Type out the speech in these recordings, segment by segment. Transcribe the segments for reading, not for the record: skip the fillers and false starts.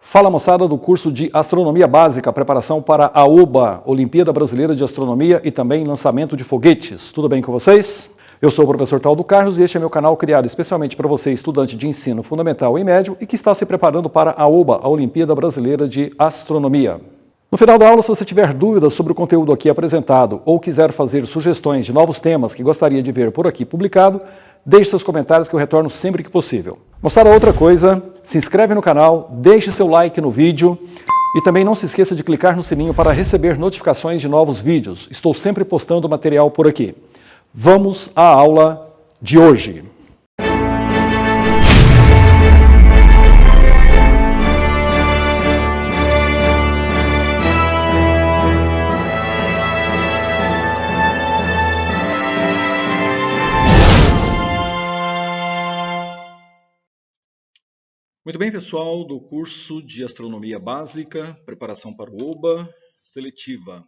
Fala moçada do curso de Astronomia Básica, preparação para a OBA, Olimpíada Brasileira de Astronomia e também lançamento de foguetes. Tudo bem com vocês? Eu sou o professor Taldo Carlos e este é meu canal criado especialmente para você, estudante de ensino fundamental e médio e que está se preparando para a OBA, a Olimpíada Brasileira de Astronomia. No final da aula, se você tiver dúvidas sobre o conteúdo aqui apresentado ou quiser fazer sugestões de novos temas que gostaria de ver por aqui publicado, deixe seus comentários que eu retorno sempre que possível. Moçada, outra coisa, se inscreve no canal, deixe seu like no vídeo e também não se esqueça de clicar no sininho para receber notificações de novos vídeos. Estou sempre postando material por aqui. Vamos à aula de hoje. Muito bem, pessoal, do curso de Astronomia Básica, preparação para o OBA, seletiva.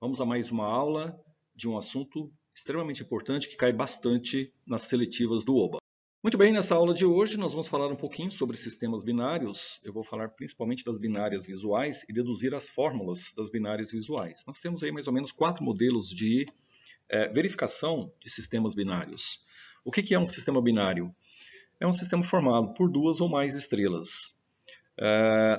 Vamos a mais uma aula de um assunto extremamente importante que cai bastante nas seletivas do OBA. Muito bem, nessa aula de hoje nós vamos falar um pouquinho sobre sistemas binários. Eu vou falar principalmente das binárias visuais e deduzir as fórmulas das binárias visuais. Nós temos aí mais ou menos 4 modelos de verificação de sistemas binários. O que é um sistema binário? É um sistema formado por 2 ou mais estrelas.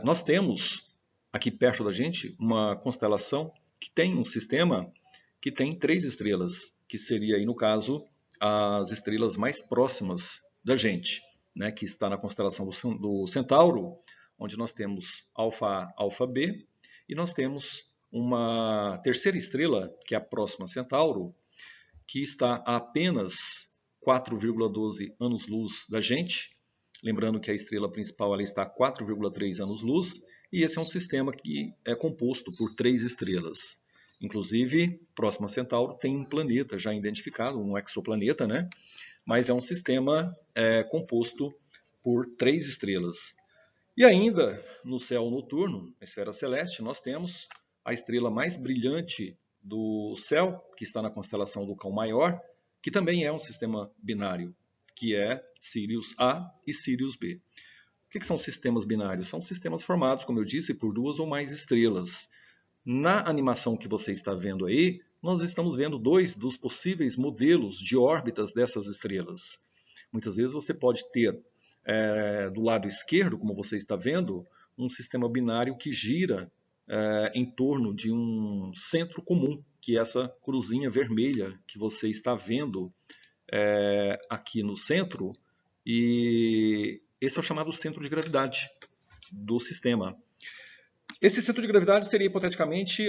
Nós temos aqui perto da gente uma constelação que tem um sistema que tem 3 estrelas, que seria aí no caso as estrelas mais próximas da gente, né, que está na constelação do Centauro, onde nós temos Alfa A, Alfa B, e nós temos uma terceira estrela, que é a próxima a Centauro, que está a apenas 4,12 anos-luz da gente. Lembrando que a estrela principal ela está a 4,3 anos-luz, e esse é um sistema que é composto por 3 estrelas. Inclusive, próximo a Centauro tem um planeta já identificado, um exoplaneta, né? Mas é um sistema composto por 3 estrelas. E ainda, no céu noturno, na esfera celeste, nós temos a estrela mais brilhante do céu, que está na constelação do Cão Maior, que também é um sistema binário, que é Sirius A e Sirius B. O que são sistemas binários? São sistemas formados, como eu disse, por 2 ou mais estrelas. Na animação que você está vendo aí, nós estamos vendo 2 dos possíveis modelos de órbitas dessas estrelas. Muitas vezes você pode ter, do lado esquerdo, como você está vendo, um sistema binário que gira em torno de um centro comum, que é essa cruzinha vermelha que você está vendo aqui no centro, e esse é o chamado centro de gravidade do sistema. Esse centro de gravidade seria, hipoteticamente,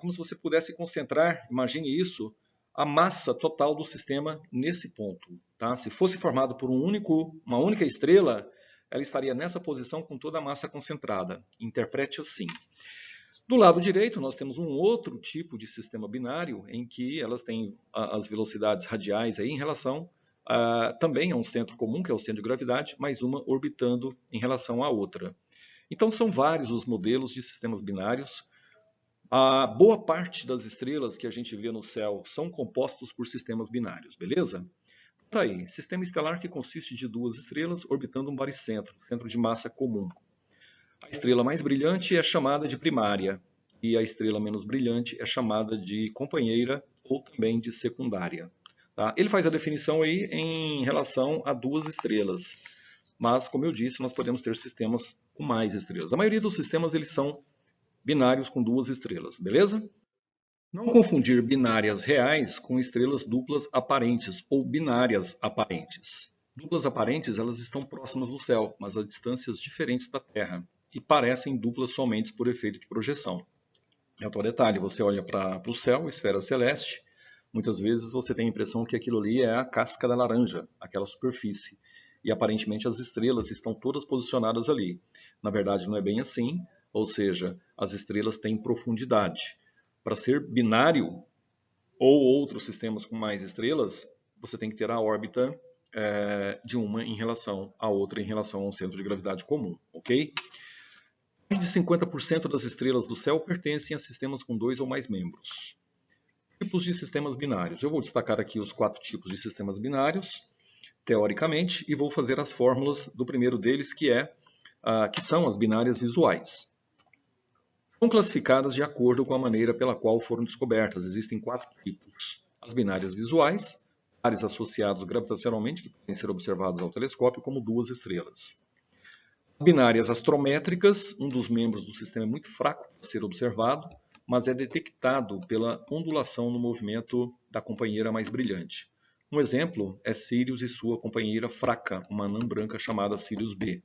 como se você pudesse concentrar, imagine isso, a massa total do sistema nesse ponto. Tá? Se fosse formado por uma única estrela, ela estaria nessa posição com toda a massa concentrada. Interprete assim. Do lado direito, nós temos um outro tipo de sistema binário em que elas têm as velocidades radiais aí em relação também a um centro comum, que é o centro de gravidade, mas uma orbitando em relação à outra. Então, são vários os modelos de sistemas binários. A boa parte das estrelas que a gente vê no céu são compostos por sistemas binários, beleza? Tá aí, sistema estelar que consiste de 2 estrelas orbitando um baricentro, centro de massa comum. A estrela mais brilhante é chamada de primária e a estrela menos brilhante é chamada de companheira ou também de secundária. Tá? Ele faz a definição aí em relação a 2 estrelas, mas como eu disse, nós podemos ter sistemas com mais estrelas. A maioria dos sistemas eles são binários com 2 estrelas, beleza? Não confundir binárias reais com estrelas duplas aparentes ou binárias aparentes. Duplas aparentes elas estão próximas do céu, mas a distâncias diferentes da Terra, e parecem duplas somente por efeito de projeção. É outro detalhe, você olha para o céu, esfera celeste, muitas vezes você tem a impressão que aquilo ali é a casca da laranja, aquela superfície, e aparentemente as estrelas estão todas posicionadas ali. Na verdade não é bem assim, ou seja, as estrelas têm profundidade. Para ser binário ou outros sistemas com mais estrelas, você tem que ter a órbita de uma em relação à outra em relação a um centro de gravidade comum, ok? Mais de 50% das estrelas do céu pertencem a sistemas com 2 ou mais membros. Tipos de sistemas binários. Eu vou destacar aqui os 4 tipos de sistemas binários, teoricamente, e vou fazer as fórmulas do primeiro deles, que é que são as binárias visuais. São classificadas de acordo com a maneira pela qual foram descobertas. Existem 4 tipos. As binárias visuais, pares associados gravitacionalmente, que podem ser observados ao telescópio como 2 estrelas. As binárias astrométricas, um dos membros do sistema é muito fraco para ser observado, mas é detectado pela ondulação no movimento da companheira mais brilhante. Um exemplo é Sirius e sua companheira fraca, uma anã branca chamada Sirius B.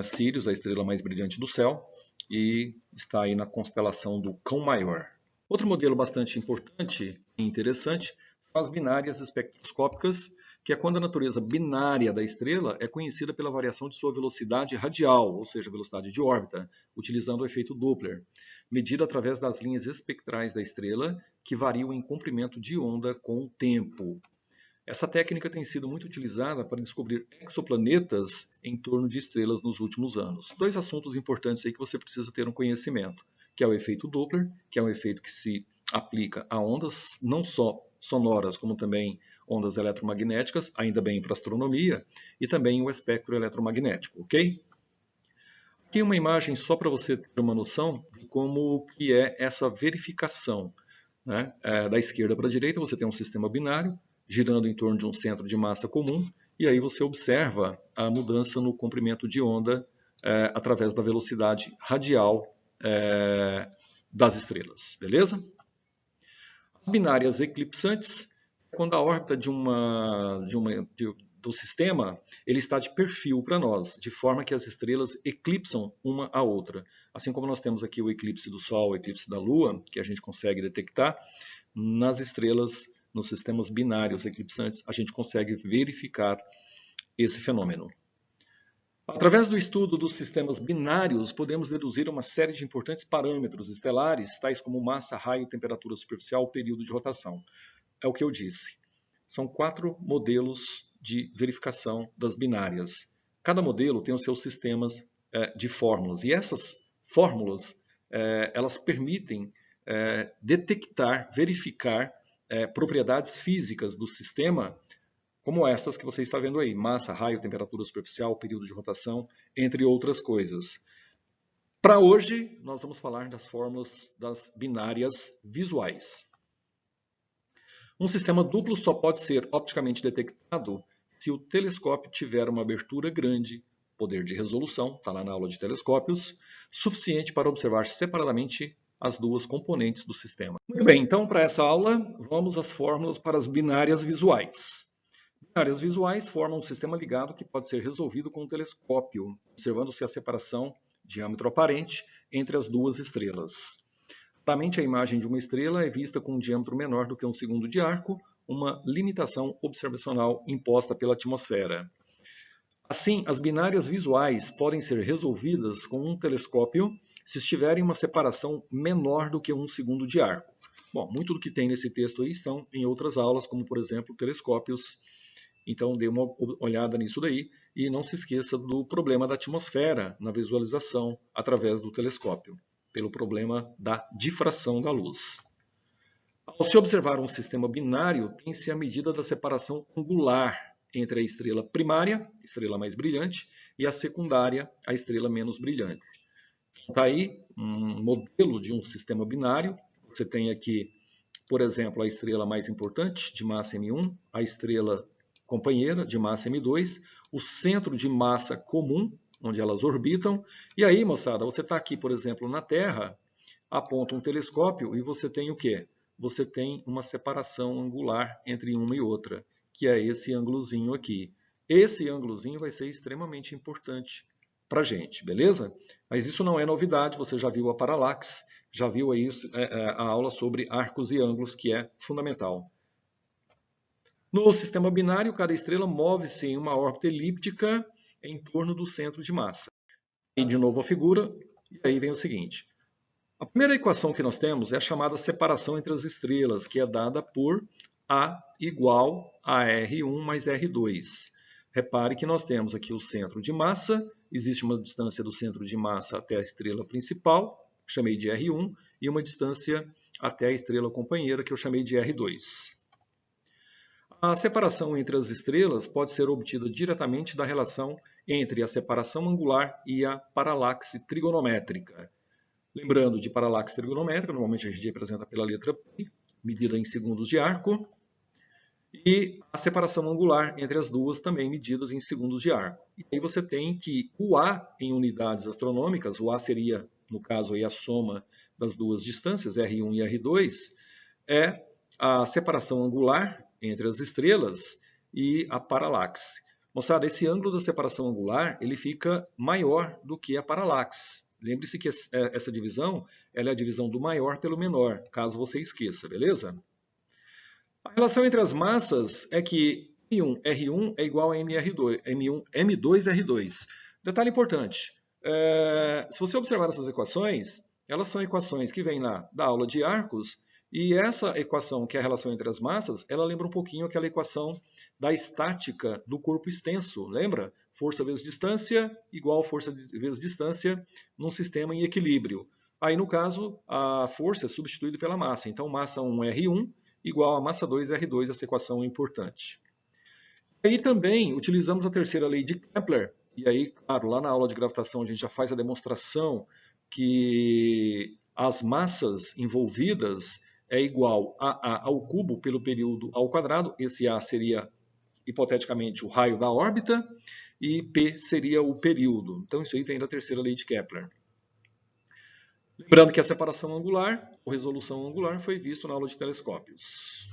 Sirius, a estrela mais brilhante do céu, e está aí na constelação do Cão Maior. Outro modelo bastante importante e interessante são as binárias espectroscópicas, que é quando a natureza binária da estrela é conhecida pela variação de sua velocidade radial, ou seja, velocidade de órbita, utilizando o efeito Doppler, medida através das linhas espectrais da estrela, que variam em comprimento de onda com o tempo. Essa técnica tem sido muito utilizada para descobrir exoplanetas em torno de estrelas nos últimos anos. 2 assuntos importantes aí que você precisa ter um conhecimento, que é o efeito Doppler, que é um efeito que se aplica a ondas não só sonoras, como também ondas eletromagnéticas, ainda bem para astronomia, e também o espectro eletromagnético, ok? Aqui uma imagem só para você ter uma noção de como que é essa verificação, né? Da esquerda para a direita você tem um sistema binário, girando em torno de um centro de massa comum, e aí você observa a mudança no comprimento de onda através da velocidade radial das estrelas, beleza? As binárias eclipsantes, quando a órbita do sistema ele está de perfil para nós, de forma que as estrelas eclipsam uma a outra. Assim como nós temos aqui o eclipse do Sol, o eclipse da Lua, que a gente consegue detectar, nas estrelas, nos sistemas binários eclipsantes, a gente consegue verificar esse fenômeno. Através do estudo dos sistemas binários, podemos deduzir uma série de importantes parâmetros estelares, tais como massa, raio, temperatura superficial, período de rotação. É o que eu disse. São 4 modelos de verificação das binárias. Cada modelo tem os seus sistemas de fórmulas. E essas fórmulas, elas permitem detectar, verificar propriedades físicas do sistema, como estas que você está vendo aí, massa, raio, temperatura superficial, período de rotação, entre outras coisas. Para hoje, nós vamos falar das fórmulas das binárias visuais. Um sistema duplo só pode ser opticamente detectado se o telescópio tiver uma abertura grande, poder de resolução, está lá na aula de telescópios, suficiente para observar separadamente as 2 componentes do sistema. Muito bem, então para essa aula, vamos às fórmulas para as binárias visuais. Binárias visuais formam um sistema ligado que pode ser resolvido com um telescópio, observando-se a separação diâmetro aparente entre as 2 estrelas. Raramente a imagem de uma estrela é vista com um diâmetro menor do que 1 segundo de arco, uma limitação observacional imposta pela atmosfera. Assim, as binárias visuais podem ser resolvidas com um telescópio se estiverem uma separação menor do que 1 segundo de arco. Bom, muito do que tem nesse texto aí estão em outras aulas, como por exemplo telescópios. Então dê uma olhada nisso daí e não se esqueça do problema da atmosfera na visualização através do telescópio, pelo problema da difração da luz. Ao se observar um sistema binário, tem-se a medida da separação angular entre a estrela primária, estrela mais brilhante, e a secundária, a estrela menos brilhante. Está aí um modelo de um sistema binário. Você tem aqui, por exemplo, a estrela mais importante, de massa M1, a estrela companheira, de massa M2, o centro de massa comum, onde elas orbitam. E aí, moçada, você está aqui, por exemplo, na Terra, aponta um telescópio e você tem o quê? Você tem uma separação angular entre uma e outra, que é esse ângulozinho aqui. Esse ângulozinho vai ser extremamente importante para a gente, beleza? Mas isso não é novidade, você já viu a paralaxe, já viu aí a aula sobre arcos e ângulos, que é fundamental. No sistema binário, cada estrela move-se em uma órbita elíptica em torno do centro de massa. E de novo a figura, e aí vem o seguinte. A primeira equação que nós temos é a chamada separação entre as estrelas, que é dada por A igual a R1 mais R2. Repare que nós temos aqui o centro de massa, existe uma distância do centro de massa até a estrela principal, que eu chamei de R1, e uma distância até a estrela companheira, que eu chamei de R2. A separação entre as estrelas pode ser obtida diretamente da relação entre a separação angular e a paralaxe trigonométrica. Lembrando de paralaxe trigonométrica, normalmente a gente representa pela letra P, medida em segundos de arco, e a separação angular entre as duas também medidas em segundos de arco. E aí você tem que o A em unidades astronômicas, o A seria, no caso, aí, a soma das duas distâncias, R1 e R2, é a separação angular entre as estrelas e a paralaxe. Moçada, esse ângulo da separação angular ele fica maior do que a paralaxe. Lembre-se que essa divisão ela é a divisão do maior pelo menor, caso você esqueça, beleza? A relação entre as massas é que M1R1 é igual a M2R2. Detalhe importante, se você observar essas equações, elas são equações que vêm lá da aula de arcos, e essa equação, que é a relação entre as massas, ela lembra um pouquinho aquela equação da estática do corpo extenso, lembra? Força vezes distância igual força vezes distância num sistema em equilíbrio. Aí, no caso, a força é substituída pela massa. Então, massa 1 R1 igual a massa 2 R2, essa equação é importante. Aí também utilizamos a terceira lei de Kepler, e aí, claro, lá na aula de gravitação a gente já faz a demonstração que as massas envolvidas é igual a A ao cubo pelo período ao quadrado. Esse A seria, hipoteticamente, o raio da órbita, e P seria o período. Então isso aí vem da terceira lei de Kepler. Lembrando que a separação angular, ou resolução angular, foi visto na aula de telescópios.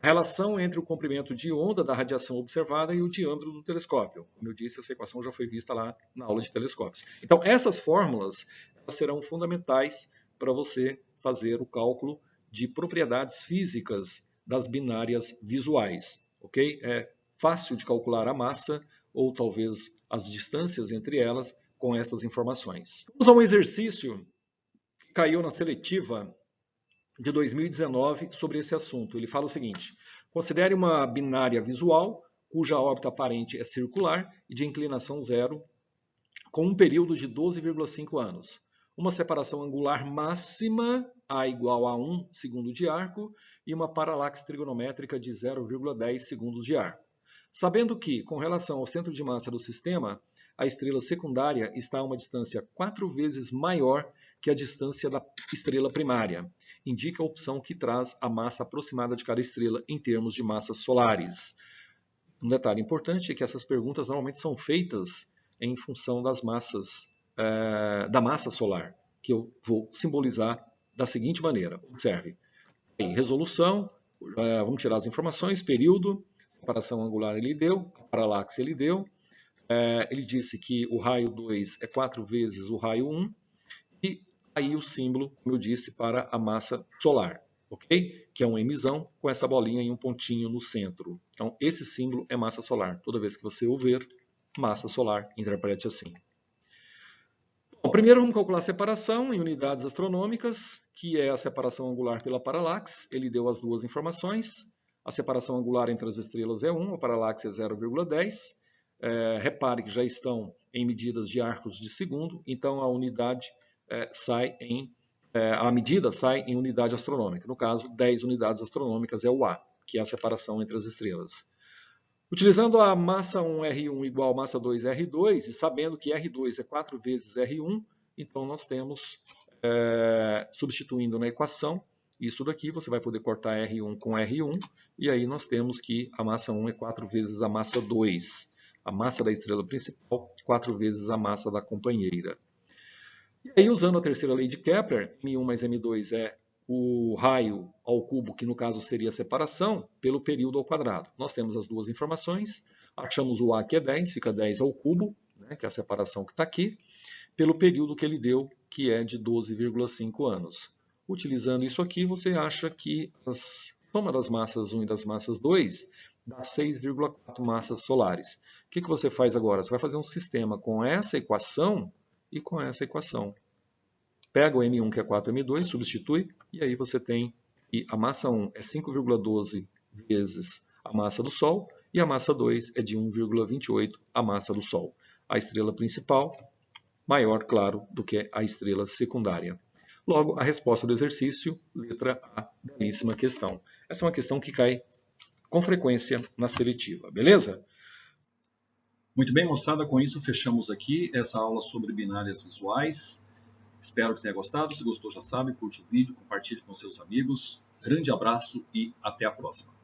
A relação entre o comprimento de onda da radiação observada e o diâmetro do telescópio. Como eu disse, essa equação já foi vista lá na aula de telescópios. Então, essas fórmulas elas serão fundamentais para você fazer o cálculo de propriedades físicas das binárias visuais. Ok? É fácil de calcular a massa, ou talvez as distâncias entre elas, com essas informações. Vamos a um exercício que caiu na seletiva de 2019 sobre esse assunto. Ele fala o seguinte: considere uma binária visual cuja órbita aparente é circular e de inclinação zero, com um período de 12,5 anos. Uma separação angular máxima, A igual a 1 segundo de arco, e uma paralaxe trigonométrica de 0,10 segundos de arco. Sabendo que, com relação ao centro de massa do sistema, a estrela secundária está a uma distância 4 vezes maior que a distância da estrela primária. Indica a opção que traz a massa aproximada de cada estrela em termos de massas solares. Um detalhe importante é que essas perguntas normalmente são feitas em função das massas, da massa solar, que eu vou simbolizar da seguinte maneira. Observe. Resolução, vamos tirar as informações, período, separação angular ele deu, a paralaxe ele deu. Ele disse que o raio 2 é 4 vezes o raio 1, e aí o símbolo, como eu disse, para a massa solar, ok? Que é um Mzão com essa bolinha e um pontinho no centro. Então, esse símbolo é massa solar. Toda vez que você o ver, massa solar, interprete assim. Bom, primeiro vamos calcular a separação em unidades astronômicas, que é a separação angular pela paralaxe. Ele deu as duas informações. A separação angular entre as estrelas é 1, a paralaxe é 0,10. Repare que já estão em medidas de arcos de segundo, então a unidade a medida sai em unidade astronômica. No caso, 10 unidades astronômicas é o A, que é a separação entre as estrelas. Utilizando a massa 1 R1 igual a massa 2 R2, e sabendo que R2 é 4 vezes R1, então nós temos, substituindo na equação, isso daqui você vai poder cortar R1 com R1, e aí nós temos que a massa 1 é 4 vezes a massa 2. A massa da estrela principal, 4 vezes a massa da companheira. E aí, usando a terceira lei de Kepler, M1 mais M2 é o raio ao cubo, que no caso seria a separação, pelo período ao quadrado. Nós temos as duas informações, achamos o A que é 10, fica 10 ao cubo, né, que é a separação que está aqui, pelo período que ele deu, que é de 12,5 anos. Utilizando isso aqui, você acha que a soma das massas 1 e das massas 2 dá 6,4 massas solares. O que você faz agora? Você vai fazer um sistema com essa equação e com essa equação. Pega o M1, que é 4M2, substitui, e aí você tem que a massa 1 é 5,12 vezes a massa do Sol, e a massa 2 é de 1,28 a massa do Sol. A estrela principal maior, claro, do que a estrela secundária. Logo, a resposta do exercício, letra A, belíssima questão. Essa é uma questão que cai com frequência na seletiva, beleza? Muito bem, moçada, com isso fechamos aqui essa aula sobre binárias visuais. Espero que tenha gostado. Se gostou, já sabe, curte o vídeo, compartilhe com seus amigos. Grande abraço e até a próxima.